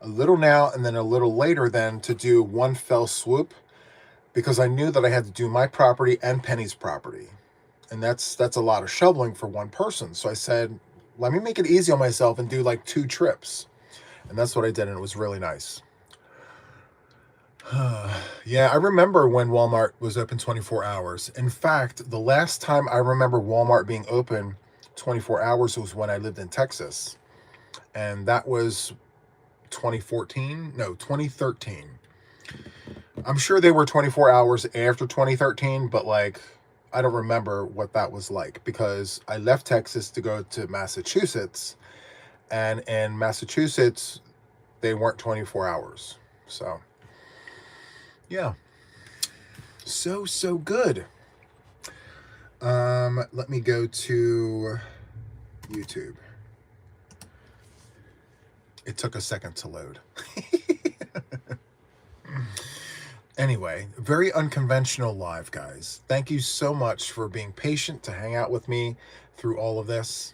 a little now and then a little later than to do one fell swoop, because I knew that I had to do my property and Penny's property. And that's a lot of shoveling for one person. So I said, let me make it easy on myself and do like 2 trips. And that's what I did, and it was really nice. Yeah, I remember when Walmart was open 24 hours. In fact, the last time I remember Walmart being open 24 hours was when I lived in Texas. And that was 2014? No, 2013. I'm sure they were 24 hours after 2013, but I don't remember what that was like, because I left Texas to go to Massachusetts, and in Massachusetts, they weren't 24 hours. So, yeah. So good. Let me go to YouTube. It took a second to load. Anyway, very unconventional live, guys. Thank you so much for being patient to hang out with me through all of this.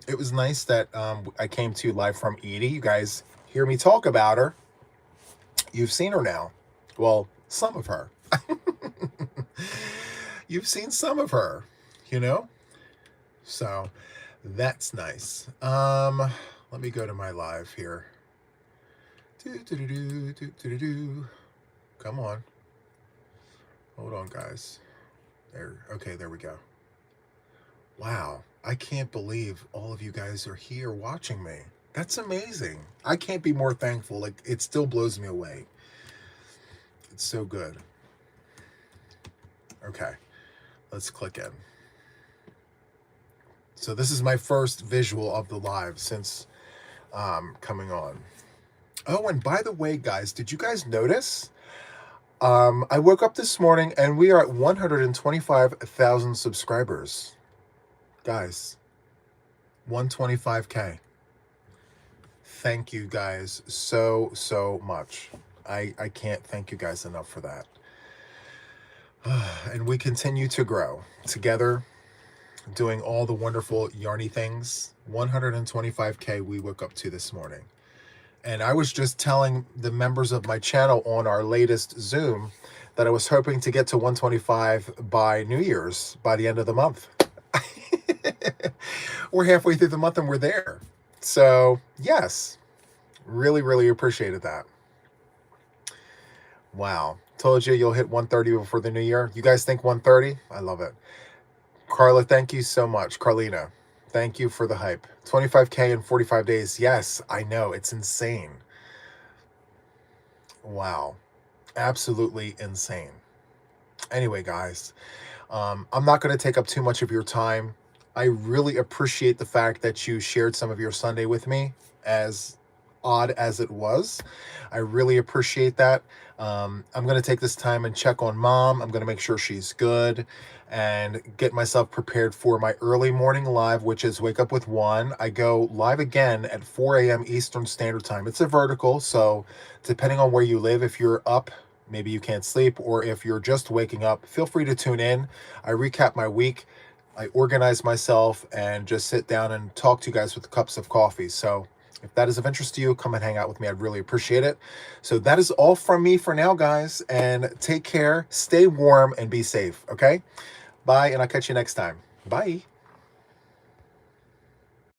It was nice that I came to you live from Edie. You guys hear me talk about her. You've seen her now. Well, some of her. You've seen some of her, you know? So that's nice. Let me go to my live here. Come on. Hold on, guys. Okay, there we go. Wow. I can't believe all of you guys are here watching me. That's amazing. I can't be more thankful. It still blows me away. It's so good. Okay. Let's click in. So this is my first visual of the live since coming on. Oh, and by the way, guys, did you guys notice? I woke up this morning and we are at 125,000 subscribers. Guys, 125K. Thank you guys so much. I can't thank you guys enough for that. And we continue to grow together, doing all the wonderful yarny things. 125K we woke up to this morning. And I was just telling the members of my channel on our latest Zoom that I was hoping to get to 125 by New Year's, by the end of the month. We're halfway through the month and we're there. So, yes, really, really appreciated that. Wow. Told you you'll hit 130 before the new year. You guys think 130? I love it. Carla, thank you so much. Carlina, thank you for the hype. 25K in 45 days. Yes, I know. It's insane. Wow. Absolutely insane. Anyway, guys, I'm not going to take up too much of your time. I really appreciate the fact that you shared some of your Sunday with me, as odd as it was. I really appreciate that. I'm going to take this time and check on mom. I'm going to make sure she's good and get myself prepared for my early morning live, which is Wake Up with Juan. I go live again at 4 a.m. Eastern Standard Time. It's a vertical, so depending on where you live, if you're up, maybe you can't sleep, or if you're just waking up, feel free to tune in. I recap my week. I organize myself and just sit down and talk to you guys with cups of coffee. So if that is of interest to you, come and hang out with me. I'd really appreciate it. So that is all from me for now, guys. And take care, stay warm, and be safe, okay? Bye, and I'll catch you next time. Bye.